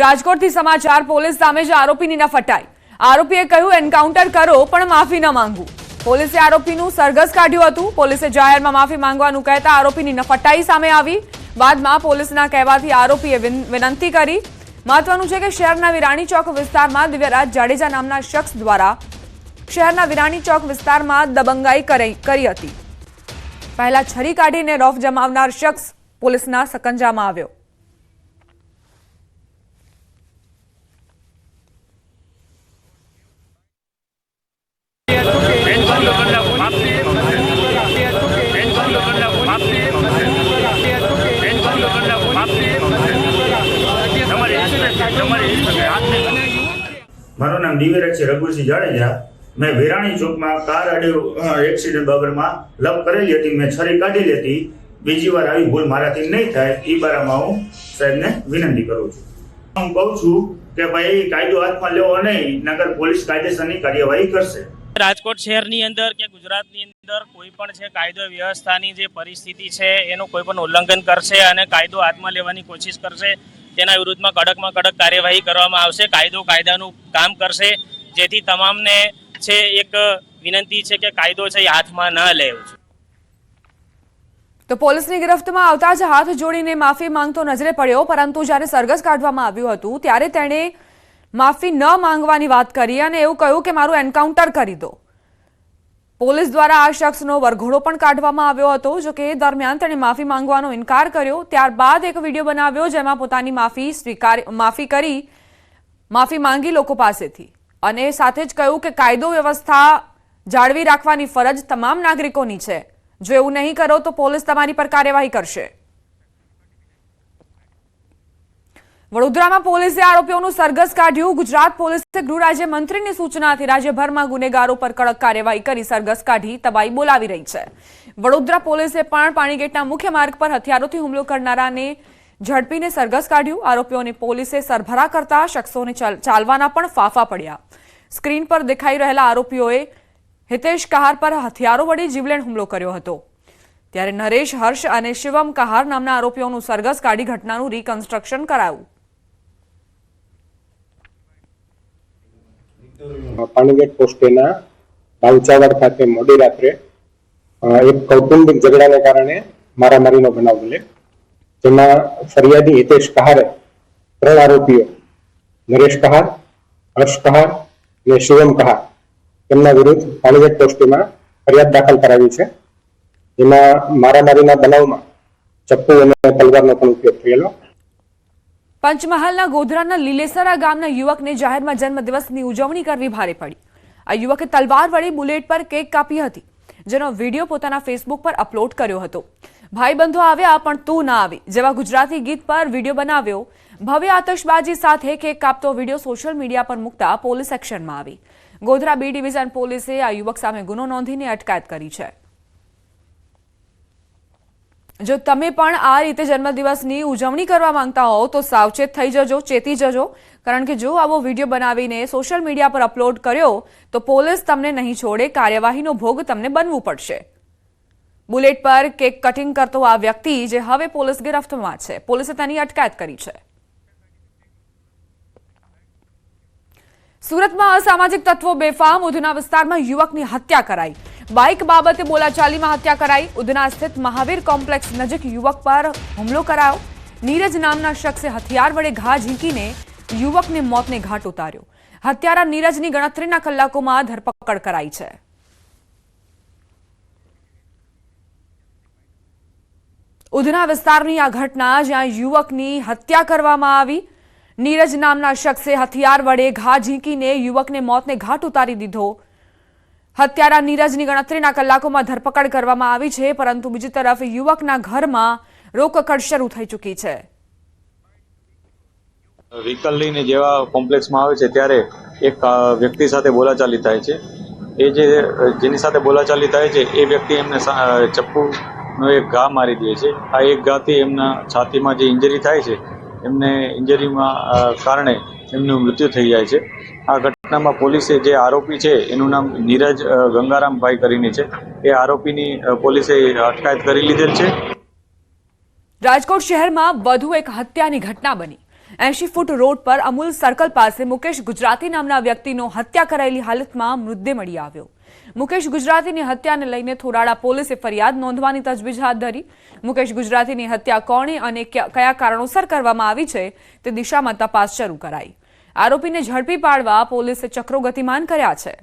રાજકોટથી સમાચાર પોલીસ સામે જ આરોપીની ન ફટાઈ। આરોપીએ કહ્યું એન્કાઉન્ટર કરો પણ માફી ન માંગવું। પોલીસે આરોપીનું સરઘસ કાઢ્યું હતું। પોલીસે જાહેરમાં માફી માંગવાનું કહેતા આરોપીની ન ફટાઈ સામે આવી। બાદમાં પોલીસના કહેવાથી આરોપીએ વિનંતી કરી। મહત્વનું છે કે શહેરના વિરાણી ચોક વિસ્તારમાં દિવ્યરાજ જાડેજા નામના શખ્સ દ્વારા શહેરના વિરાણી ચોક વિસ્તારમાં દબંગાઈ કરી હતી। પહેલા છરી કાઢીને રોફ જમાવનાર શખ્સ પોલીસના સકંજામાં આવ્યો। મારું નામ દિવ્યરાજ રઘુસિંહ જાડેજા। मैं विराणी चौक में कार एक्सीडेंट बाबर में लप करेली थी। मैं छरी काढ़ी लेती। बीजी बार आई भूल माराथी नहीं थाय ई बारामां हूँ साहेब ने विनंती करूँ छूं। हूँ कहूँ छूं के भाई कायदो हाथ में लेवो नहीं, नगर पोलीस कायदेसरनी कार्यवाही करशे। રાજકોટ શહેરની અંદર કે ગુજરાતની અંદર કોઈ પણ છે કાયદો વ્યવસ્થાની જે પરિસ્થિતિ છે એનું કોઈ પણ ઉલ્લંઘન કરશે અને કાયદો હાથમાં લેવાની કોશિશ કરશે તેના વિરુદ્ધમાં કડકમાં કડક કાર્યવાહી કરવામાં આવશે। કાયદો કાયદાનું કામ કરશે, જેથી તમામને છે એક વિનંતી છે કે કાયદો છે એ હાથમાં ન લેવો। તો પોલીસની ગિરફ્તમાં આવતા જ હાથ જોડીને માફી માંગતો નજરે પડ્યો, પરંતુ જ્યારે સરઘસ કાઢવામાં આવ્યું હતું ત્યારે તેણે માફી ન માંગવાની વાત કરી અને એવું કહ્યું કે મારું એન્કાઉન્ટર કરી દો। પોલીસ દ્વારા આ શખ્સનો વરઘોડો પણ કાઢવામાં આવ્યો હતો। જો કે એ દરમિયાન તેણે માફી માંગવાનો ઇનકાર કર્યો। ત્યારબાદ એક વિડીયો બનાવ્યો જેમાં પોતાની માફી માંગી લોકો પાસેથી અને સાથે જ કહ્યું કે કાયદો વ્યવસ્થા જાળવી રાખવાની ફરજ તમામ નાગરિકોની છે। જો એવું નહીં કરો તો પોલીસ તમારી પર કાર્યવાહી કરશે। વડોદરામાં પોલીસે આરોપીઓનું સરઘસ કાઢ્યું। ગુજરાત પોલીસે ગૃહ રાજ્યમંત્રીની સૂચનાથી રાજ્યભરમાં ગુનેગારો પર કડક કાર્યવાહી કરી સરઘસ કાઢી તબાહી બોલાવી રહી છે। વડોદરા પોલીસે પણ પાણીગેટના મુખ્ય માર્ગ પર હથિયારોથી હુમલો કરનારાને ઝડપીને સરઘસ કાઢ્યું। આરોપીઓને પોલીસે સરભરા કરતા શખ્સોને ચાલવાના પણ ફાફા પડ્યા। સ્ક્રીન પર દેખાઈ રહેલા આરોપીઓએ હિતેશ કહાર પર હથિયારો વડે જીવલેણ હુમલો કર્યો હતો, ત્યારે નરેશ, હર્ષ અને શિવમ કહાર નામના આરોપીઓનું સરઘસ કાઢી ઘટનાનું રિકન્સ્ટ્રક્શન કરાયું। પાણીગેટ પોસ્ટેના બાવચાવડ ખાતે મોડી રાત્રે એક કૌટુંબિક ઝઘડાને કારણે મારામારીનો બનાવ બને, જેમાં ફરિયાદી હિતેશ કહારે 3 આરોપીઓ નરેશ કહાર, હર્ષ કહાર અને શિવમ કહાર તેમના વિરુદ્ધ પાણીગેટ પોસ્ટેમાં ફરિયાદ દાખલ કરાવી છે। જેમાં મારામારીના બનાવમાં ચપ્પુ અને તલવારનો પણ ઉપયોગ થયેલો। પંચમહાલના ગોધરાના લીલેસરા ગામના યુવકને જાહેરમાં જન્મદિવસની ઉજવણી કરવી ભારે પડી। આ યુવકે તલવાર વડે બુલેટ પર કેક કાપી હતી, જેનો વિડીયો પોતાના ફેસબુક પર અપલોડ કર્યો હતો। ભાઈબંધો આવ્યા પણ તું ના આવી જેવા ગુજરાતી ગીત પર વિડીયો બનાવ્યો। ભવ્ય આતશબાજી સાથે કેક કાપતો વિડીયો સોશિયલ મીડિયા પર મૂકતા પોલીસ એક્શનમાં આવી। ગોધરા બી ડિવિઝન પોલીસે આ યુવક સામે ગુનો નોંધીને અટકાયત કરી છે। જો તમે પણ આ રીતે જન્મદિવસની ઉજવણી કરવા માંગતા હો તો સાવચેત થઈ જજો, ચેતી જજો, કારણ કે જો આવો વિડીયો બનાવીને સોશિયલ મીડિયા પર અપલોડ કર્યો તો પોલીસ તમને નહીં છોડે। કાર્યવાહીનો ભોગ તમને બનવું પડશે। બુલેટ પર કેક કટિંગ કરતો આ વ્યક્તિ જે હવે પોલીસ ગિરફ્તમાં છે, પોલીસે તેની અટકાયત કરી છે। સુરતમાં અસામાજિક તત્વો બેફામ, ઉધના વિસ્તારમાં યુવકની હત્યા કરાઈ। બાઇક બાબતે બોલાચાલીમાં હત્યા કરાઈ। ઉધના સ્થિત મહાવીર કોમ્પ્લેક્સ નજીક યુવક પર હુમલો કરાયો। નીરજ નામના શખ્સે હથિયાર વડે ઘા ઝીંકીને યુવકને મોતને ઘાટ ઉતાર્યો। હત્યારા નીરજની ગણતરીના કલાકોમાં ધરપકડ કરાઈ છે। ઉધના વિસ્તારની આ ઘટના જ્યાં યુવકની હત્યા કરવામાં આવી। નીરજ નામના શખ્સે હથિયાર વડે ઘા ઝીંકીને યુવકને મોતને ઘાટ ઉતારી દીધો। હત્યારા નીરજની ગણતરીના કલાકોમાં ધરપકડ કરવામાં આવી છે, પરંતુ બીજી તરફ યુવકના ઘરમાં રોકકડ શરૂ થઈ ચૂકી છે। વ્હીકલ લઈને જેવા કોમ્પ્લેક્સમાં આવે છે ત્યારે એક વ્યક્તિ સાથે બોલાચાલી થાય છે। એ જેની સાથે બોલાચાલી થાય છે એ વ્યક્તિ એમને ચપ્પુનો એક ઘા મારી દે છે। આ એક ઘાથી એમના છાતીમાં જે ઇન્જરી થાય છે, એમને ઇન્જરીમાં કારણે એમનું મૃત્યુ થઈ જાય છે। આ ઘટનામાં પોલીસે જે આરોપી છે એનું નામ નીરજ ગંગારામભાઈ કરીને છે, એ આરોપીની પોલીસે અટકાયત કરી લીધેલ છે। રાજકોટ શહેરમાં વધુ એક હત્યાની ઘટના બની, 80 ફૂટ રોડ પર અમૂલ સર્કલ પાસે મુકેશ ગુજરાતી નામના વ્યક્તિનો હત્યા કરાયેલી હાલતમાં મૃતદેહ મળી આવ્યો. મુકેશ ગુજરાતીની હત્યાને લઈને થોરાડા પોલીસે ફરિયાદ નોંધવાની તજવીજ હાથ ધરી. મુકેશ ગુજરાતીની હત્યા કોણે અને કયા કારણોસર કરવામાં આવી છે તે દિશામાં તપાસ શરૂ કરાઈ. આરોપીને ઝડપી પાડવા પોલીસે ચક્રો ગતિમાન કર્યા છે.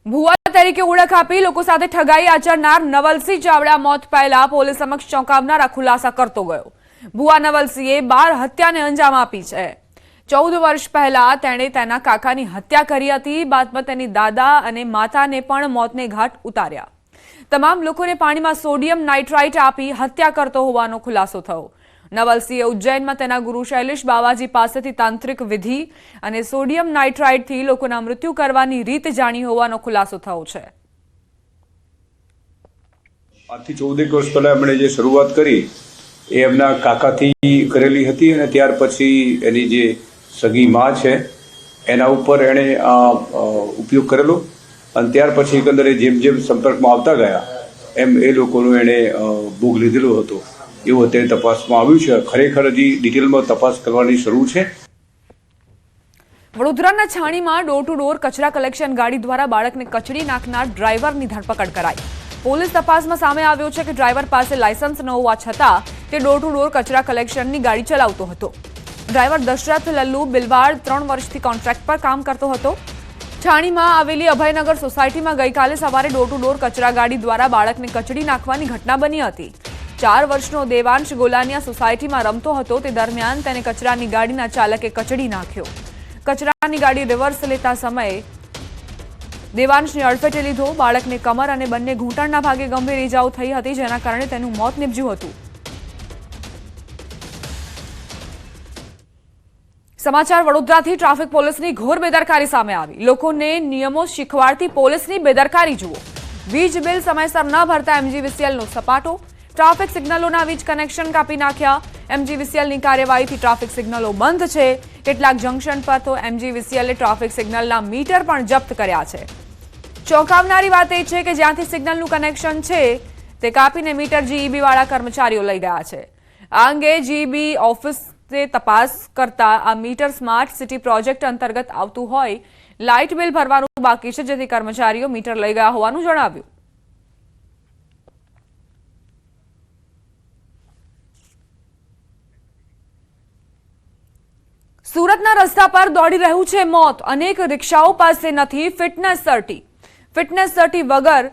ભુવા તરીકે ઓળખ આપી લોકો સાથે ઠગાઈ આચરનાર નવલસિંહ ચાવડા મોત પહેલા પોલીસ સમક્ષ ચોંકાવનારા ખુલાસા કરતો ગયો. ભુવા નવલસિંહે 12 હત્યાને અંજામ આપી છે. 14 વર્ષ પહેલા તેણે તેના કાકાની હત્યા કરી હતી. બાદમાં તેની દાદા અને માતાને પણ મોતને ઘાટ ઉતાર્યા. તમામ લોકોને પાણીમાં સોડિયમ નાઇટ્રાઇટ આપી હત્યા કરતો હોવાનો ખુલાસો થયો. નવલસિંહે ઉજ્જૈનમાં તેના ગુરુ શૈલેષ બાવાજી પાસેથી તાંત્રિક વિધિ અને સોડિયમ નાઇટ્રાઇટથી લોકોના મૃત્યુ કરવાની રીત જાણી હોવાનો ખુલાસો થયો છે. આજથી 14 વર્ષ પહેલા એમણે જે શરૂઆત કરી એ એમના કાકાથી કરેલી હતી અને ત્યાર પછી એની જે સગી માં છે એના ઉપર એણે ઉપયોગ કરેલો અને ત્યાર પછી એકંદરે જેમ જેમ સંપર્કમાં આવતા ગયા એમ એ લોકોનો એણે ભોગ લીધેલો હતો એવું અત્યારે તપાસમાં આવ્યું છે. ખરેખર હજી ડિટેલમાં તપાસ કરવાની શરૂ છે. વડોદરાના છાણીમાં ડોર ટુ ડોર કચરા કલેક્શન ગાડી દ્વારા બાળકને કચડી નાખનાર ડ્રાઈવરની ધરપકડ કરાઈ. પોલીસ તપાસમાં સામે આવ્યો છે કે ડ્રાઈવર પાસે લાયસન્સ ન હોવા છતાં તે ડોર ટુ ડોર કચરા કલેક્શનની ગાડી ચલાવતો હતો. ડ્રાઈવર દશરથ લલ્લુ બિલવાડ 3 વર્ષથી કોન્ટ્રાક્ટ પર કામ કરતો હતો. છાણીમાં આવેલી અભયનગર સોસાયટીમાં ગઈકાલે સવારે ડોર ટુ ડોર કચરા ગાડી દ્વારા બાળકને કચડી નાખવાની ઘટના બની હતી. 4 વર્ષનો દેવાંશ ગોલાનિયા સોસાયટીમાં રમતો હતો તે દરમિયાન તેને કચરાની ગાડીના ચાલકે કચડી નાખ્યો. કચરાની ગાડી રિવર્સ લેતા સમયે દેવાંશને અડફેટે લીધો. બાળકને કમર અને બંને ઘૂંટણના ભાગે ગંભીર ઈજાઓ થઈ હતી જેના કારણે તેનું મોત નીપજ્યું હતું. સમાચાર વડોદરાથી ટ્રાફિક પોલીસની ઘોર બેદરકારી સામે આવી. લોકોને નિયમો શીખવાડતી પોલીસની બેદરકારી જુઓ. વીજ બિલ સમયસર ન ભરતા MGVCLનો સપાટો. ટ્રાફિક સિગ્નલોના વીજ કનેક્શન કાપી નાખ્યા. MGVCLની કાર્યવાહીથી ટ્રાફિક સિગ્નલો બંધ છે. કેટલાક જંકશન પર તો MGVCLએ ટ્રાફિક સિગ્નલના મીટર પણ જપ્ત કર્યા છે. ચોંકાવનારી વાત એ છે કે જ્યાંથી સિગ્નલનું કનેક્શન છે તે કાપીને મીટર GEB વાળા કર્મચારીઓ લઈ ગયા છે. આ અંગે GEB ઓફિસે તપાસ કરતા આ મીટર સ્માર્ટ સિટી પ્રોજેક્ટ અંતર્ગત આવતું હોય લાઇટ બિલ ભરવાનું બાકી છે જેથી કર્મચારીઓ મીટર લઈ ગયા હોવાનું જણાવ્યું. સુરતના રસ્તા પર દોડી રહ્યું છે મોત. અનેક રિક્ષાઓ પાસે નથી ફિટનેસ સર્ટી. ફિટનેસ સર્ટી વગર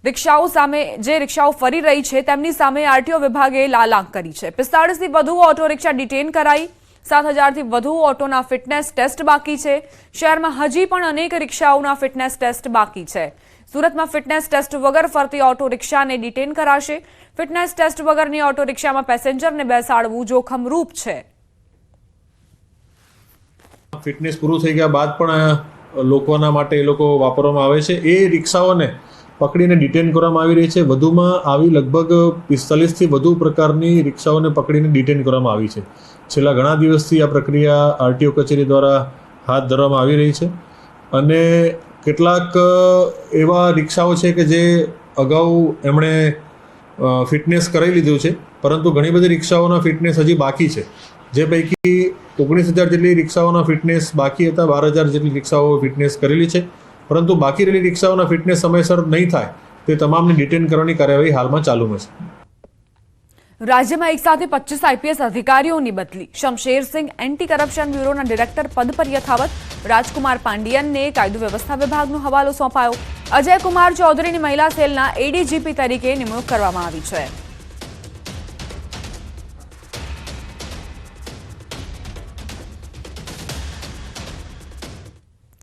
રિક્ષાઓ સામે જે રિક્ષાઓ ફરી રહી છે તેમની સામે RTO વિભાગે લાલાંક કરી છે. 45 થી વધુ ઓટો રિક્ષા ડિટેન કરાઈ. 7000 થી વધુ ઓટોના ફિટનેસ ટેસ્ટ બાકી છે. શહેરમાં હજી પણ અનેક રિક્ષાઓના ફિટનેસ ટેસ્ટ બાકી છે. સુરતમાં ફિટનેસ ટેસ્ટ વગર ફરતી ઓટો રિક્ષાને ડિટેન કરાશે. ફિટનેસ ટેસ્ટ વગરની ઓટો રિક્ષામાં પેસેન્જરને બેસાડવું જોખમરૂપ છે. ફિટનેસ પૂરું થઈ ગયા બાદ પણ લોકોના માટે એ લોકો વાપરવામાં આવે છે. એ રિક્ષાઓને પકડીને ડિટેન કરવામાં આવી રહી છે. વધુમાં આવી લગભગ 45 થી વધુ પ્રકારની રિક્ષાઓને પકડીને ડિટેન કરવામાં આવી છે. છેલ્લા ઘણા દિવસથી આ પ્રક્રિયા RTO કચેરી દ્વારા હાથ ધરવામાં આવી રહી છે અને કેટલાક એવા રિક્ષાઓ છે કે જે અગાઉ એમણે ફિટનેસ કરાવી લીધું છે પરંતુ ઘણી બધી રિક્ષાઓના ફિટનેસ હજી બાકી છે. જે પૈકી 19,000 જેટલી રિક્ષાઓના ફિટનેસ બાકી હતા. 12,000 જેટલી રિક્ષાઓ ફિટનેસ કરેલી છે પરંતુ બાકી રહેલી રિક્ષાઓના ફિટનેસ સમયસર નહીં થાય તે તમામને ડિટેન કરવાની કાર્યવાહી હાલમાં ચાલુમાં છે. રાજ્યમાં એક સાથે 25 IPS અધિકારીઓની બદલી. શમશેરસિંહ એન્ટી કરપ્શન બ્યુરોના ડિરેક્ટર પદ પર યથાવત. રાજકુમાર પાંડિયનને કાયદો વ્યવસ્થા વિભાગનો હવાલો સોંપાયો. અજયકુમાર ચૌધરીની મહિલા સેલના ADGP તરીકે નિમણૂક કરવામાં આવી છે.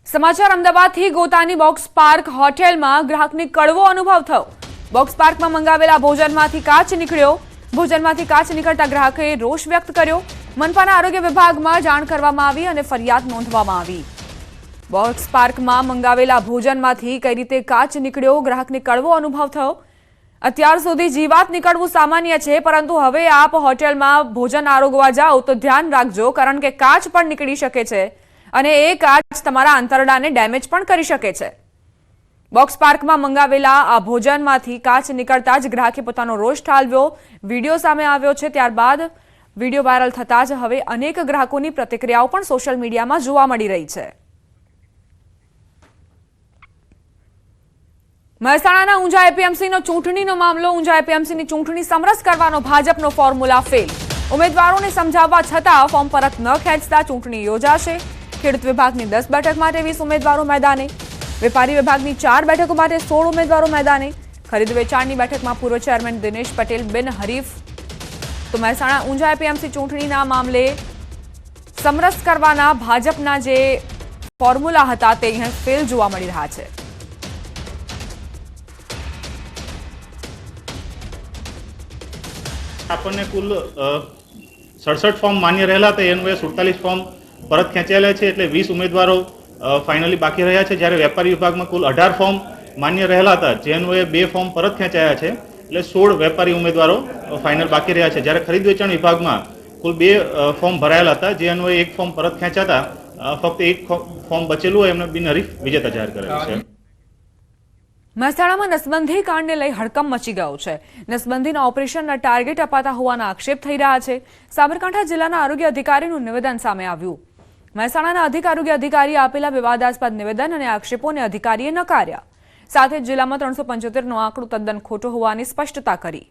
સમાચાર અમદાવાદથી ગોતાની બોક્સ પાર્ક હોટેલમાં ગ્રાહકને કડવો અનુભવ થયો. બોક્સ પાર્કમાં મંગાવેલા ભોજનમાંથી કાચ નીકળ્યો. ભોજનમાંથી કાચ નીકળતા ગ્રાહકે રોષ વ્યક્ત કર્યો. મનપાના આરોગ્ય વિભાગમાં જાણ કરવામાં આવી અને ફરિયાદ નોંધવામાં આવી. બોક્સ પાર્કમાં મંગાવેલા ભોજનમાંથી કઈ રીતે કાચ નીકળ્યો ગ્રાહકને કડવો અનુભવ થયો. અત્યાર સુધી જીવાત નીકળવું સામાન્ય છે પરંતુ હવે આપ હોટેલમાં ભોજન આરોગવા જાઓ તો ધ્યાન રાખજો કારણ કે કાચ પણ નીકળી શકે છે અને એ કાચ તમારા આંતરડાને ડેમેજ પણ કરી શકે છે. બોક્સ પાર્કમાં મંગાવેલા આ ભોજનમાંથી કાચ નીકળતા જ ગ્રાહકે પોતાનો રોષ ઠાલવ્યો. વિડીયો સામે આવ્યો છે. ત્યારબાદ વિડીયો વાયરલ થતા જ હવે અનેક ગ્રાહકોની પ્રતિક્રિયાઓ પણ સોશિયલ મીડિયામાં જોવા મળી રહી છે. મહેસાણાના ઊંઝા એપીએમસીનો ચૂંટણીનો મામલો. ઊંઝા એપીએમસીની ચૂંટણી સમરસ કરવાનો ભાજપનો ફોર્મ્યુલા ફેલ. ઉમેદવારોને સમજાવવા છતાં ફોર્મ પરત ન ખેંચતા ચૂંટણી યોજાશે. ખેડૂત વિભાગની 10 બેઠક માટે 20 ઉમેદવારો મેદાને. વેપારી વિભાગની 4 બેઠકો માટે 16 ઉમેદવારો મેદાને. ખરીદ વેચાણની બેઠકમાં પૂર્વ ચેરમેન દિનેશ પટેલ બિનહરીફ. તો મહેસાણા ઊંઝા એપીએમસી ચૂંટણીના મામલે સમરસ કરવાના ભાજપના જે ફોર્મ્યુલા હતા તે અહીં ફેલ જોવા મળી રહ્યા છે. આપણને કુલ 67 ફોર્મ માન્ય રહેલા હતા, એનું 47 ફોર્મ પરત ખેંચાયેલા છે, એટલે 20 ઉમેદવારો ફાઇનલી બાકી રહ્યા છે. જ્યારે વેપારી વિભાગમાં કુલ 18 ફોર્મ માન્ય રહેલા હતા, જેનું 2 ફોર્મ પરત ખેંચાયા છે, એટલે 16 વેપારી ઉમેદવારો ફાઇનલ બાકી રહ્યા છે. જ્યારે ખરીદ વેચાણ વિભાગમાં કુલ 2 ફોર્મ ભરાયેલા હતા, જેનું 1 ફોર્મ પરત ખેંચાતા ફક્ત 1 ફોર્મ બચેલું હોય એમને બિનહરીફ વિજેતા જાહેર કરેલ છે. મહેસાણામાં નસબંધી કાંડને લઈ હડકંપ મચી ગયો છે. નસબંધીના ઓપરેશનના ટાર્ગેટ અપાતા હોવાના આક્ષેપ થઈ રહ્યા છે. સાબરકાંઠા જિલ્લાના આરોગ્ય અધિકારીનું નિવેદન સામે આવ્યું. મહેસાણાના અધિક આરોગ્ય અધિકારીએ આપેલા વિવાદાસ્પદ નિવેદન અને આક્ષેપોને અધિકારીએ નકાર્યા. સાથે જ જિલ્લામાં 375નો આંકડો તદ્દન ખોટો હોવાની સ્પષ્ટતા કરી.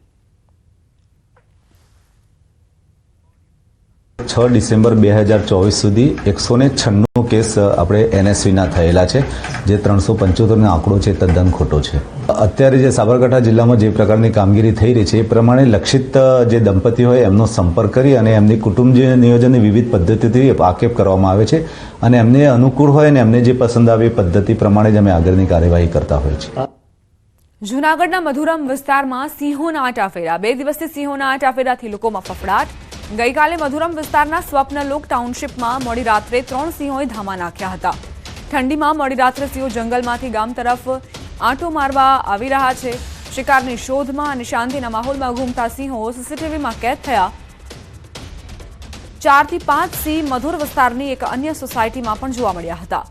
6 ડિસેમ્બર 2024 સુધી 196 કેસ આપણે એનએસવીના થયેલા છે, જે 375નો આંકડો છે તદ્દન ખોટો છે. અત્યારે જે સાબરકાંઠા જિલ્લામાં જે પ્રકારની કામગીરી થઈ રહી છે એ પ્રમાણે લક્ષિત જે દંપતી હોય એમનો સંપર્ક કરી અને એમની કુટુંબ નિયોજનની વિવિધ પદ્ધતિથી વાકેફ કરવામાં આવે છે અને એમને અનુકૂળ હોય અને એમને જે પસંદ આવે એ પદ્ધતિ પ્રમાણે જ અમે આગળની કાર્યવાહી કરતા હોઈએ છીએ. જૂનાગઢના મધુરમ વિસ્તારમાં સિંહોના આટાફેરા. 2 દિવસથી સિંહોના આટાફેરાથી લોકોમાં ફફડાટ. ગઈકાલે મધુરમ વિસ્તારના સ્વપ્નલોક ટાઉનશીપમાં મોડી રાત્રે 3 સિંહોએ ધામા નાખ્યા હતા. ઠંડીમાં મોડી રાત્રે સિંહો જંગલમાંથી ગામ તરફ આંટો મારવા આવી રહ્યા છે. શિકારની શોધમાં અને શાંતિના માહોલમાં ઘૂમતા સિંહો સીસીટીવીમાં કેદ થયા. 4 થી 5 સિંહ મધુર વિસ્તારની એક અન્ય સોસાયટીમાં પણ જોવા મળ્યા હતા.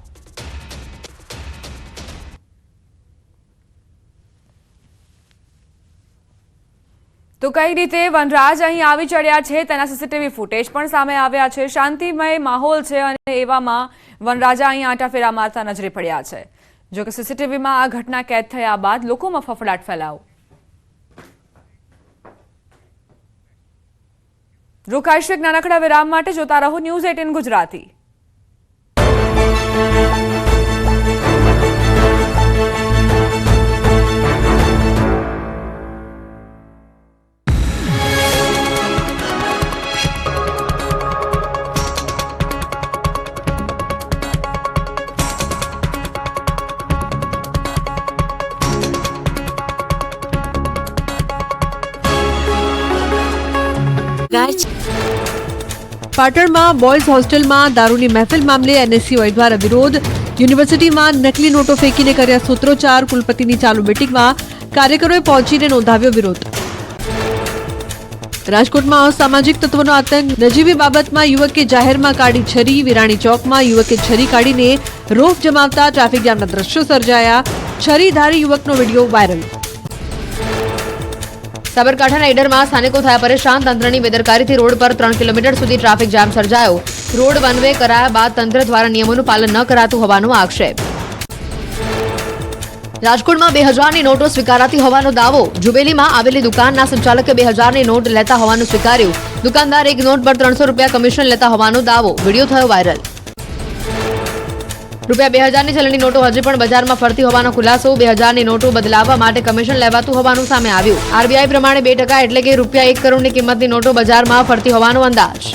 તો કઈ રીતે વનરાજ અહીં આવી ચડ્યા છે તેના સીસીટીવી ફૂટેજ પણ સામે આવ્યા છે. શાંતિમય માહોલ છે અને એવામાં વનરાજા અહીં આંટાફેરા મારતા નજરે પડ્યા છે. જો કે સીસીટીવીમાં આ ઘટના કેદ થયા બાદ લોકોમાં ફફડાટ ફેલાયો. રોકાઈશું એક નાનકડા વિરામ માટે. જોતા રહો ન્યૂઝ 18 ગુજરાતી. પાટણમાં બોયઝ હોસ્ટેલમાં દારૂની મહેફિલ મામલે એનએસયુઆઈ દ્વારા વિરોધ. યુનિવર્સિટીમાં નકલી નોટો ફેંકીને કર્યા સૂત્રોચ્ચાર. કુલપતિની ચાલુ મિટિંગમાં કાર્યકરોએ પહોંચીને નોંધાવ્યો વિરોધ. રાજકોટમાં અસામાજિક તત્વોનો આતંક. નજીવી બાબતમાં યુવકે જાહેરમાં કાઢી છરી. વિરાણી ચોકમાં યુવકે છરી કાઢીને રોફ જમાવતા ટ્રાફિક જામના દ્રશ્યો સર્જાયા. છરીધારી યુવકનો વિડીયો વાયરલ. સાબરકાંઠાના ઈડરમાં સ્થાનિકો થયા પરેશાન. તંત્રની બેદરકારીથી રોડ પર 3 કિલોમીટર સુધી ટ્રાફિક જામ સર્જાયો. રોડ વન વે કરાયા બાદ તંત્ર દ્વારા નિયમોનું પાલન ન કરાતું હોવાનો આક્ષેપ. રાજકોટમાં 2000ની નોટો સ્વીકારાતી હોવાનો દાવો. જુબેલીમાં આવેલી દુકાનના સંચાલકે 2000ની નોટ લેતા હોવાનું સ્વીકાર્યું. દુકાનદાર એક નોટ પર 300 રૂપિયા કમિશન લેતા હોવાનો દાવો. વિડીયો થયો વાયરલ. રૂપિયા 2000ની ચલણી નોટો હજી પણ બજારમાં ફરતી હોવાનો ખુલાસો. 2000ની નોટો બદલાવવા માટે કમિશન લેવાતું હોવાનું સામે આવ્યું. આરબીઆઈ પ્રમાણે 2% એટલે કે રૂપિયા 1 કરોડની કિંમતની નોટો બજારમાં ફરતી હોવાનો અંદાજ.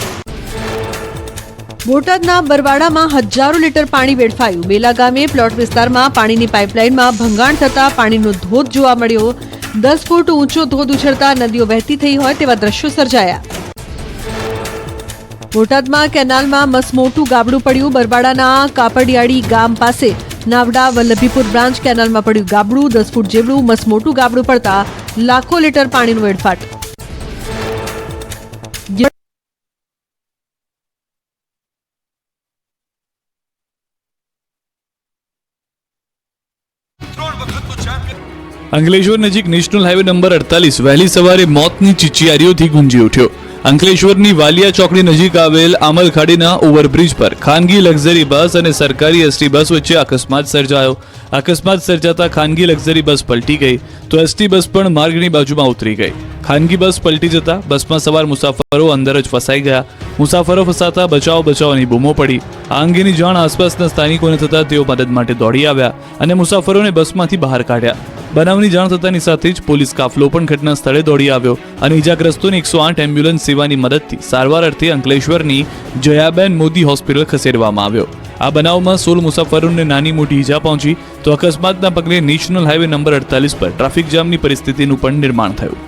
બોટાદના બરવાડામાં હજારો લીટર પાણી વેડફાયું. બેલા ગામે પ્લોટ વિસ્તારમાં પાણીની પાઇપલાઇનમાં ભંગાણ થતા પાણીનો ધોધ જોવા મળ્યો. 10 ફૂટ ઊંચો ધોધ ઉછળતા નદીઓ વહેતી થઈ હોય તેવા દ્રશ્યો સર્જાયા. બોટાદમાં કેનાલમાં મસમોટું ગાબડું પડ્યું. બરવાડાના કાપડિયાળી ગામ પાસે નાવડા વલ્લભીપુર બ્રાન્ચ કેનાલમાં પડ્યું ગાબડું. 10 ફૂટ જેવડું મસમોટું ગાબડું પડતા લાખો લીટર પાણીનો વેડફાટ. કરોડ અંકલેશ્વર નજીક નેશનલ હાઈવે નંબર 48 વહેલી સવારે મોતની ચીચિયારીઓથી ગુંજી ઉઠ્યો. અંકલેશ્વરની વાલિયા ચોકડી નજીક આવેલ આમલખાડીના ઓવરબ્રિજ પર ખાનગી લક્ઝરી બસ અને સરકારી એસટી બસ વચ્ચે અકસ્માત સર્જાયો. અકસ્માત સર્જાતા ખાનગી લક્ઝરી બસ પલટી ગઈ તો એસટી બસ પણ માર્ગની બાજુમાં ઉતરી ગઈ. ખાનગી બસ પલટી જતા બસમાં સવાર મુસાફરો અંદર જ ફસાઈ ગયા. મુસાફરો ફસાતા બચાવ બચાવની બૂમો પડી. આ અંગેની જાણ આસપાસના સ્થાનિકોને થતા તેઓ મદદ માટે દોડી આવ્યા અને મુસાફરોને બસમાંથી બહાર કાઢ્યા. બનાવની જાણ થતાની સાથે જ પોલીસ કાફલો પણ ઘટના સ્થળે દોડી આવ્યો અને ઇજાગ્રસ્તોને 108 એમ્બ્યુલન્સ સેવાની મદદથી સારવાર અર્થે અંકલેશ્વરની જયાબેન મોદી હોસ્પિટલ ખસેડવામાં આવ્યો. આ બનાવમાં 16 મુસાફરોને નાની મોટી ઈજા પહોંચી તો અકસ્માતના પગલે નેશનલ હાઈવે નંબર 48 પર ટ્રાફિક જામની પરિસ્થિતિનું પણ નિર્માણ થયું.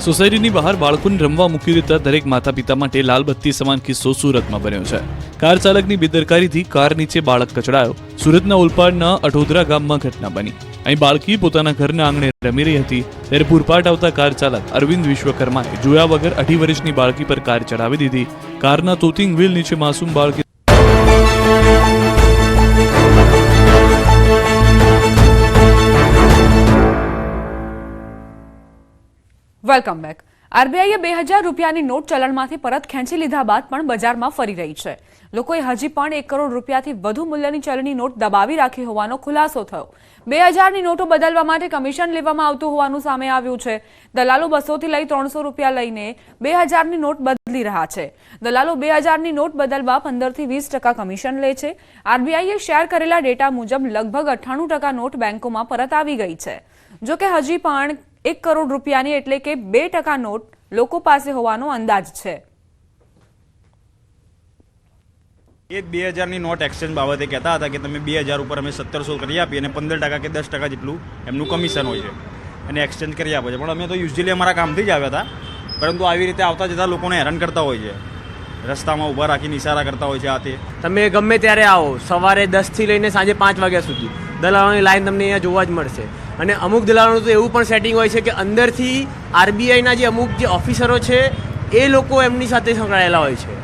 સોસાયટીની બહાર બાળકોને રમવા મૂકી દેતા દરેક માતા પિતા માટે લાલબત્તી સમાન કિસ્સો સુરતમાં બન્યો છે. કાર ચાલકની બેદરકારીથી કાર નીચે બાળક કચડાયો. સુરતના ઓલપાડના અઠોદરા ગામમાં ઘટના બની. અહીં બાળકી પોતાના ઘરના આંગણે રમી રહી હતી ત્યારે પૂરપાટ આવતા કાર ચાલક અરવિંદ વિશ્વકર્માએ જોયા વગર 2.5 વર્ષની બાળકી પર કાર ચડાવી દીધી. કારના તોતિંગ વ્હીલ નીચે માસૂમ બાળકી વેલકમ બેક. આરબીઆઈએ 2000 રૂપિયાની નોટ ચલણમાંથી પરત ખેંચી લીધા બાદ પણ બજારમાં ફરી રહી છે. લોકોએ હજી પણ 1 કરોડ રૂપિયાથી વધુ મૂલ્યની ચલણી નોટ દબાવી રાખી હોવાનો ખુલાસો થયો. 2000ની નોટો બદલવા માટે કમિશન લેવામાં આવતું હોવાનું સામે આવ્યું છે. દલાલો 200 થી લઈ 300 રૂપિયા લઈને 2000ની નોટ બદલી રહ્યા છે. દલાલો 2000ની નોટ બદલવા 15 થી 20% કમિશન લે છે. આરબીઆઈએ શેર કરેલા ડેટા મુજબ લગભગ 98% નોટ બેંકોમાં પરત આવી ગઈ છે. જોકે હજી પણ 1 કરોડ રૂપિયાની એટલે કે 2% નોટ લોકો પાસે હોવાનો અંદાજ છે. એ 2000ની નોટ એક્સચેન્જ બાબતે કહેતા હતા કે તમે 2000 ઉપર અમે 1700 કરી આપીએ અને 15% કે 10% જેટલું એમનું કમિશન હોય છે અને એક્સચેન્જ કરી આપે છે. પણ અમે તો યુઝ્યુઅલી અમારા કામથી જ આવ્યા હતા, પરંતુ આવી રીતે આવતા જતા લોકોને હેરાન કરતા હોય છે. રસ્તામાં ઊભા રાખીને ઇશારા કરતા હોય છે. આ તે તમે ગમે ત્યારે આવો, સવારે 10 થી લઈને સાંજે 5 વાગ્યા સુધી દલાલોની લાઈન તમને અહીંયા જોવા જ મળશે. અને અમુક દલાલોનું તો એવું પણ સેટિંગ હોય છે કે અંદરથી આરબીઆઈના જે અમુક જે ઓફિસરો છે એ લોકો એમની સાથે સંકળાયેલા હોય છે.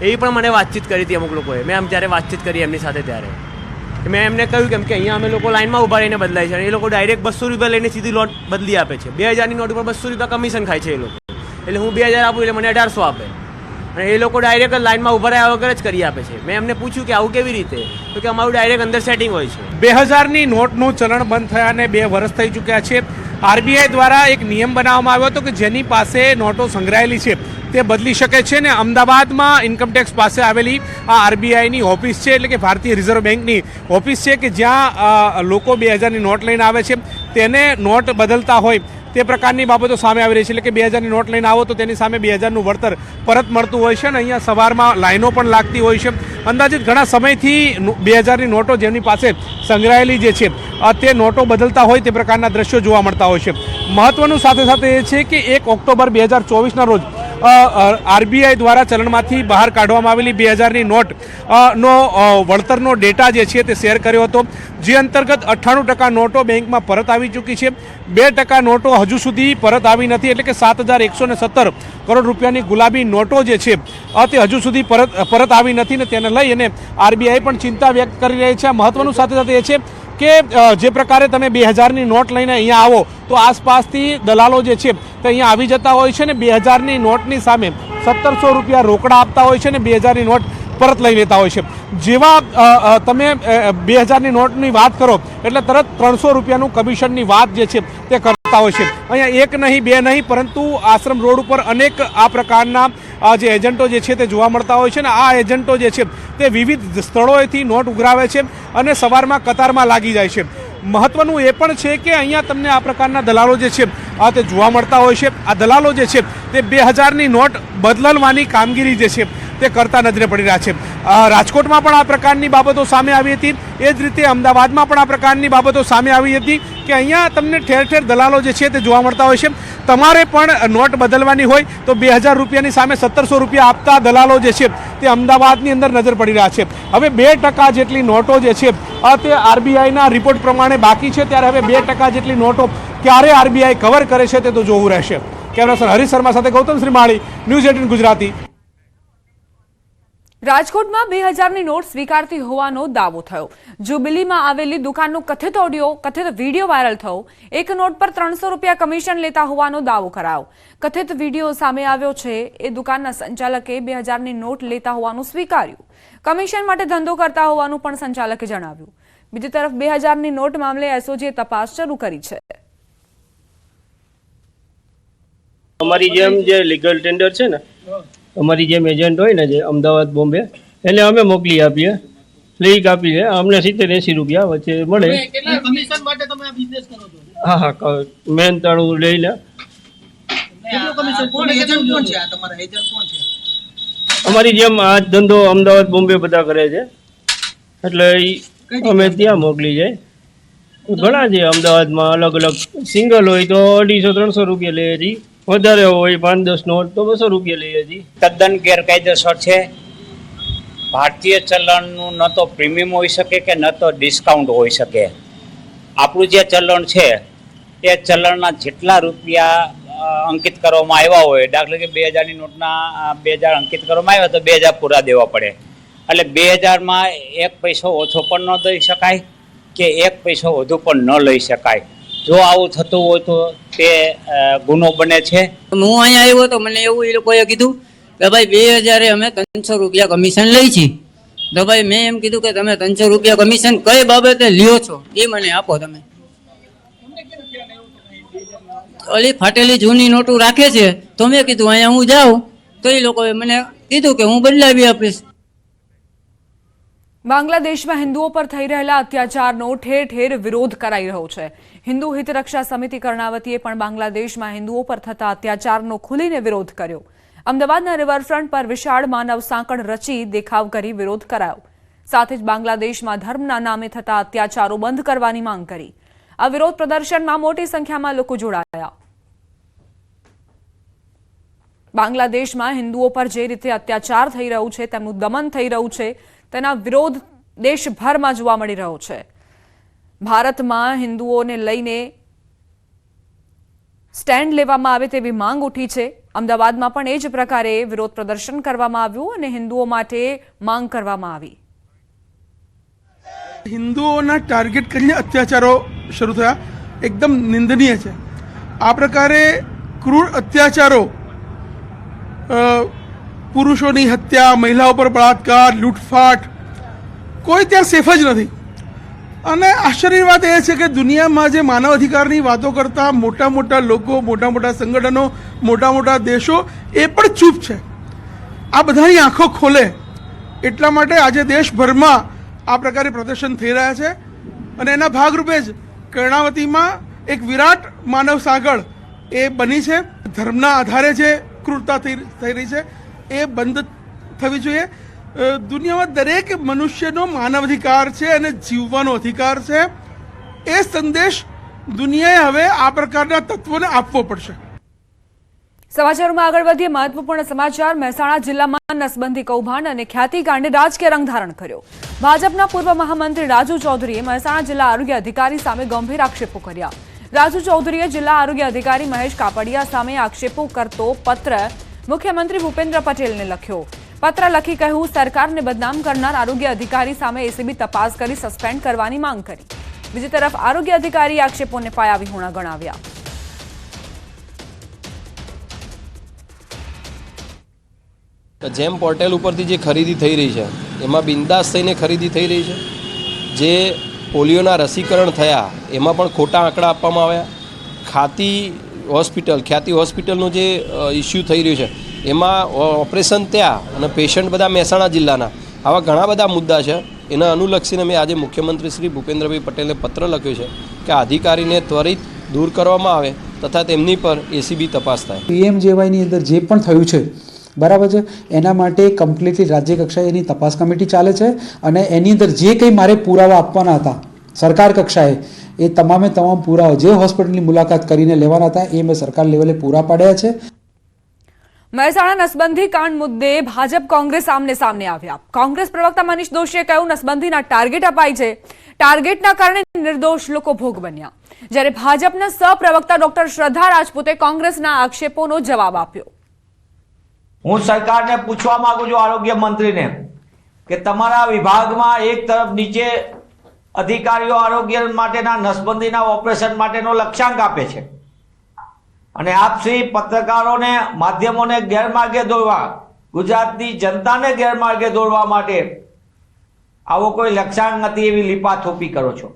એવી પણ મને વાતચીત કરી હતી અમુક લોકોએ. મેં જ્યારે વાતચીત કરી એમની સાથે ત્યારે મેં એમને કહ્યું કેમ કે અહીંયા અમે લોકો લાઈનમાં ઊભા રહીને બદલાય છે અને એ લોકો ડાયરેક્ટ 200 રૂપિયા લઈને સીધી નોટ બદલી આપે છે. 2000ની નોટ ઉપર 200 રૂપિયા કમિશન ખાય છે એ લોકો. એટલે હું 2000 આપું એટલે મને 1800 આપે અને એ લોકો ડાયરેક્ટ લાઈનમાં ઊભા રહ્યા વગર જ કરી આપે છે. મેં એમને પૂછ્યું કે આવું કેવી રીતે, તો કે અમારું ડાયરેક્ટ અંદર સેટિંગ હોય છે. 2000ની નોટનું ચલણ બંધ થયાને 2 વર્ષ થઈ ચૂક્યા છે. આરબીઆઈ દ્વારા એક નિયમ બનાવવામાં આવ્યો હતો કે જેની પાસે નોટો સંગ્રહાયેલી છે તે બદલી શકે છે. ને અમદાવાદમાં ઇન્કમટેક્સ પાસે આવેલી આ આરબીઆઈની ઓફિસ છે, એટલે કે ભારતીય રિઝર્વ બેંકની ઓફિસ છે કે જ્યાં લોકો 2000ની નોટ લઈને આવે છે, તેને નોટ બદલતા હોય તે પ્રકારની બાબતો સામે આવી રહી છે. એટલે કે 2000ની નોટ લઈને આવો તો તેની સામે 2000નું વળતર પરત મળતું હોય છે અને અહીંયા સવારમાં લાઈનો પણ લાગતી હોય છે. અંદાજિત ઘણા સમયથી 2000ની નોટો જેમની પાસે સંગ્રહાયેલી જે છે તે નોટો બદલતા હોય તે પ્રકારના દ્રશ્યો જોવા મળતા હોય છે. મહત્વનું સાથે સાથે એ છે કે 1 ઓક્ટોબર 2024ના રોજ આરબીઆઈ દ્વારા ચલણમાંથી બહાર કાઢવામાં આવેલી 2000ની નોટ નો વળતરનો ડેટા જે છે તે શેર કર્યો હતો, જે અંતર્ગત 98% નોટો બેંકમાં પરત આવી ચૂકી છે. 2% નોટો હજુ સુધી પરત આવી નથી, એટલે કે 7117 કરોડ રૂપિયાની ગુલાબી નોટો જે છે તે હજુ સુધી પરત આવી નથી ને તેને લઈ અને આરબીઆઈ પણ ચિંતા વ્યક્ત કરી રહી છે. મહત્વનું સાથે સાથે એ છે કે જે પ્રકારે તમે 2000ની નોટ લઈને અહીંયા આવો તો આસપાસથી દલાલો જે છે તે અહીંયા આવી જતા હોય છે ને 2000ની નોટની સામે 1700 રૂપિયા રોકડા આપતા હોય છે ને 2000ની નોટ પરત લઈ લેતા હોય છે. જેવા તમે 2000ની નોટની વાત કરો એટલે તરત 300 રૂપિયાનું કમિશનની વાત જે છે તે કરતા હોય છે. અહીંયા 1 નહીં 2 નહીં પરંતુ આશ્રમ રોડ ઉપર અનેક આ પ્રકારના જે એજન્ટો જે છે તે જોવા મળતા હોય છે ને આ એજન્ટો જે છે તે વિવિધ સ્થળોએથી નોટ ઉઘરાવે છે અને સવારમાં કતારમાં લાગી જાય છે. મહત્વનું એ પણ છે કે અહીંયા તમને આ પ્રકારના દલાલો જે છે તે જોવા મળતા હોય છે. આ દલાલો જે છે તે 2000ની નોટ બદલવાની કામગીરી જે છે તે કરતા નજરે પડી રહ્યા છે. રાજકોટમાં પણ આ પ્રકારની બાબતો સામે આવી હતી. એ જ રીતે અમદાવાદમાં પણ આ પ્રકારની બાબતો સામે આવી હતી કે અહીંયા તમને ઠેર ઠેર દલાલો જે છે તે જોવા મળતા હોય છે. તમારે પણ નોટ બદલવાની હોય તો 2000 રૂપિયાની સામે 1700 રૂપિયા આપતા દલાલો જે છે તે અમદાવાદની અંદર નજર પડી રહ્યા છે. હવે 2% જેટલી નોટો જે છે તે આરબીઆઈના રિપોર્ટ પ્રમાણે બાકી છે, ત્યારે હવે 2% જેટલી નોટો ક્યારે આરબીઆઈ કવર કરે છે તે તો જોવું રહેશે. કેમેરા પર્સન હરીશ શર્મા સાથે ગૌતમ શ્રીમાળી, ન્યૂઝ 18 ગુજરાતી. રાજકોટમાં 2000ની નોટ સ્વીકારતી હોવાનો દાવો થયો. જુબિલીમાં આવેલી દુકાનનો કથિત વિડીયો વાયરલ થયો. એક નોટ પર 300 રૂપિયા કમિશન લેતા હોવાનો દાવો કરાયો. કથિત વિડીયો સામે આવ્યો છે. એ દુકાનના સંચાલકે 2000ની નોટ લેતા હોવાનું સ્વીકાર્યું. કમિશન માટે ધંધો કરતા હોવાનું પણ સંચાલકે જણાવ્યું. બીજી તરફ 2000ની નોટ મામલે એસઓજીએ તપાસ શરૂ કરી છે. અમારી જેમ જે લીગલ ટેન્ડર છે ને, અમારી જેમ એજન્ટ હોય ને, જે અમદાવાદ બોમ્બે, એને અમે મોકલી આપીએ, લીક આપીએ, અમને 70-80 રૂપિયા વચ્ચે મળે. કમિશન માટે તમે આ બિઝનેસ કરો છો? હા, મેન તાણું લઈને. અમારી જેમ આ ધંધો અમદાવાદ બોમ્બે બધા કરે છે, એટલે અમે ત્યાં મોકલી જાય. ઘણા છે અમદાવાદમાં, અલગ અલગ. સિંગલ હોય તો 250-300 રૂપિયા લઈએ છીએ, વધારે હોય 5-10 નોટ તો 200 રૂપિયા લઈએ છીએ. તદ્દન ગેરકાયદેસર છે. ભારતીય ચલણનું ન તો પ્રીમિયમ હોઈ શકે કે ન તો ડિસ્કાઉન્ટ હોઈ શકે. આપણું જે ચલણ છે એ ચલણના જેટલા રૂપિયા અંકિત કરવામાં આવ્યા હોય, દાખલા કે 2000ની નોટના 2000 અંકિત કરવામાં આવ્યા તો 2000 પૂરા દેવા પડે. એટલે 2000માં 1 પૈસો ઓછો પણ ન દઈ શકાય કે 1 પૈસો વધુ પણ ન લઈ શકાય. જો આવું થતું હોય તો તે ગુનો બને છે. હું અહીંયા આવ્યો તો મને એવું એ લોકોએ કીધું કે ભાઈ 2000 અમે 300 રૂપિયા કમિશન લઈ છીએ. તો ભાઈ મેં એમ કીધું કે તમે 300 રૂપિયા કમિશન કઈ બાબતે લ્યો છો એ મને આપો. તમે ઓલી ફાટેલી જૂની નોટો રાખે છે તો મેં કીધું અહીંયા હું જાઉં તો એ લોકોએ મને કીધું કે હું બદલાવી આપીશ. બાંગ્લાદેશમાં હિન્દુઓ પર થઈ રહેલા અત્યાચારનો ઠેર ઠેર વિરોધ કરાઈ રહ્યો છે. હિન્દુ હિત રક્ષા સમિતિ કર્ણાવતીએ પણ બાંગ્લાદેશમાં હિન્દુઓ પર થતા અત્યાચારનો ખુલીને વિરોધ કર્યો. અમદાવાદના રિવરફ્રન્ટ પર વિશાળ માનવ સાંકળ રચી દેખાવ કરી વિરોધ કરાયો. સાથે જ બાંગ્લાદેશમાં ધર્મના નામે થતા અત્યાચારો બંધ કરવાની માંગ કરી. આ વિરોધ પ્રદર્શનમાં મોટી સંખ્યામાં લોકો જોડાયા. બાંગ્લાદેશમાં હિન્દુઓ પર જે રીતે અત્યાચાર થઈ રહ્યું છે, તેમનું દમન થઈ રહ્યું છે, તેના વિરોધ દેશભરમાં જોવા મળી રહ્યો છે. ભારતમાં હિન્દુઓને લઈને સ્ટેન્ડ લેવામાં આવે તેવી માંગ ઉઠી છે. અમદાવાદમાં પણ એ જ પ્રકારે વિરોધ પ્રદર્શન કરવામાં આવ્યું અને હિન્દુઓ માટે માંગ કરવામાં આવી. હિન્દુઓના ટાર્ગેટ કરીને અત્યાચારો શરૂ થયા, એકદમ નિંદનીય છે. આ પ્રકારે ક્રૂર અત્યાચારો, પુરુષોની હત્યા, મહિલાઓ પર બળાત્કાર, લૂંટફાટ, કોઈ ત્યાં સેફ જ નથી. અને આશ્ચર્યની વાત એ છે કે દુનિયામાં જે માનવ અધિકારની વાતો કરતા મોટા મોટા લોકો, મોટા મોટા સંગઠનો, મોટા મોટા દેશો એ પણ ચૂપ છે. આ બધાની આંખો ખોલે એટલા માટે આજે દેશભરમાં આ પ્રકારે પ્રદર્શન થઈ રહ્યા છે. અને એના ભાગરૂપે જ કર્ણાવતીમાં એક વિરાટ માનવ સાંકળ એ બની છે. ધર્મના આધારે જે ક્રૂરતા થઈ રહી છે એ બંધ થવી જોઈએ. દુનિયામાં દરેક મનુષ્યનો માનવ અધિકાર છે અને જીવવાનો અધિકાર છે. એ સંદેશ દુનિયાએ હવે આ પ્રકારના તત્વોને આપવો પડશે. સમાચારોમાં આગળ વધીએ. મહત્વપૂર્ણ સમાચાર. મહેસાણા જિલ્લામાં નસબંધી કૌભાંડ અને ખ્યાતિકાંડે રાજકીય રંગ ધારણ કર્યો. ભાજપના પૂર્વ મહામંત્રી રાજુ ચૌધરીએ મહેસાણા જિલ્લા આરોગ્ય અધિકારી સામે ગંભીર આક્ષેપો કર્યા. રાજુ ચૌધરીએ જિલ્લા આરોગ્ય અધિકારી મહેશ કાપડિયા સામે આક્ષેપો કરતો પત્ર મુખ્યમંત્રી ભૂપેન્દ્ર પટેલને લખ્યો. પત્ર લખી કહ્યું, સરકારને બદનામ કરનાર આરોગ્ય અધિકારી સામે એસીબી તપાસ કરી સસ્પેન્ડ કરવાની માંગ કરી. બીજી તરફ આરોગ્ય અધિકારીએ આક્ષેપોને પાયાવિહોણા ગણાવ્યા. જેમ પોર્ટલ ઉપરથી જે ખરીદી થઈ રહી છે એમાં બિંદાસ થઈને ખરીદી થઈ રહી છે. જે પોલિયોના રસીકરણ થયા એમાં પણ ખોટા આંકડા આપવામાં આવ્યા. ખ્યાતિ હોસ્પિટલનો જે ઇસ્યુ થઈ રહ્યું છે એમાં ઓપરેશન ત્યાં અને પેશન્ટ બધા મહેસાણા જિલ્લાના, આવા ઘણા બધા મુદ્દા છે. એના અનુલક્ષીને મેં આજે મુખ્યમંત્રી શ્રી ભૂપેન્દ્રભાઈ પટેલને પત્ર લખ્યો છે કે આ અધિકારીને ત્વરિત દૂર કરવામાં આવે તથા તેમની પર એસીબી તપાસ થાય. પીએમજેવાયની અંદર જે પણ થયું છે બરાબર છે, એના માટે કમ્પ્લીટલી રાજ્ય કક્ષાએ એની તપાસ કમિટી ચાલે છે અને એની અંદર જે કંઈ મારે પુરાવા આપવાના હતા સરકાર કક્ષાએ એ તમામે તમામ પુરાવા જે હોસ્પિટલની મુલાકાત કરીને લેવાના હતા એ મેં સરકાર લેવલે પૂરા પાડ્યા છે. મહેસાણા નસબંધી કાંડ મુદ્દે ભાજપ કોંગ્રેસ આમને સામને આવ્યા. કોંગ્રેસ પ્રવક્તા મનીષ દોશીએ કહ્યું, નસબંધીના ટાર્ગેટ અપાય છે, ટાર્ગેટના કારણે નિર્દોષ લોકો ભોગ બન્યા. જ્યારે ભાજપના સહપ્રવક્તા ડોક્ટર શ્રદ્ધા રાજપૂતે કોંગ્રેસના આક્ષેપોનો જવાબ આપ્યો. હું સરકારને પૂછવા માંગુ છું, આરોગ્ય મંત્રીને, કે તમારા વિભાગમાં એક તરફ નીચે અધિકારીઓ આરોગ્ય માટેના નસબંધીના ઓપરેશન માટેનો લક્ષ્યાંક આપે છે અને આપ શ્રી પત્રકારોને માધ્યમોને ગેરમાર્ગે દોરવા, ગુજરાતની જનતાને ગેરમાર્ગે દોરવા માટે આવો કોઈ લક્ષ્યાંક નથી એવી લીપાથોપી કરો છો.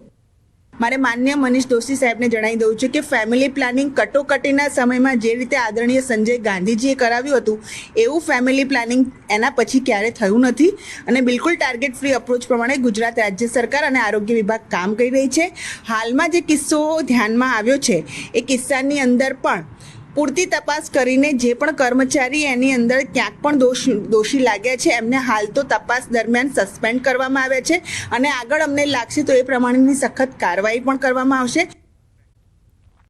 મારે માન્ય મનીષ દોશી સાહેબને જણાવી દઉં છું કે ફેમિલી પ્લાનિંગ કટોકટીના સમયમાં જે રીતે આદરણીય સંજય ગાંધીજીએ કરાવ્યું હતું એવું ફેમિલી પ્લાનિંગ એના પછી ક્યારે થયું નથી અને બિલકુલ ટાર્ગેટ ફ્રી અપ્રોચ પ્રમાણે ગુજરાત રાજ્ય સરકાર અને આરોગ્ય વિભાગ કામ કરી રહી છે. હાલમાં જે કિસ્સો ધ્યાનમાં આવ્યો છે એ કિસ્સાની અંદર પણ પૂરતી તપાસ કરીને જે પણ કર્મચારી એની અંદર ક્યાંક પણ દોષી લાગ્યા છે એમને હાલ તો તપાસ દરમિયાન સસ્પેન્ડ કરવામાં આવ્યા છે અને આગળ અમને લાગશે તો એ પ્રમાણેની સખત કાર્યવાહી પણ કરવામાં આવશે.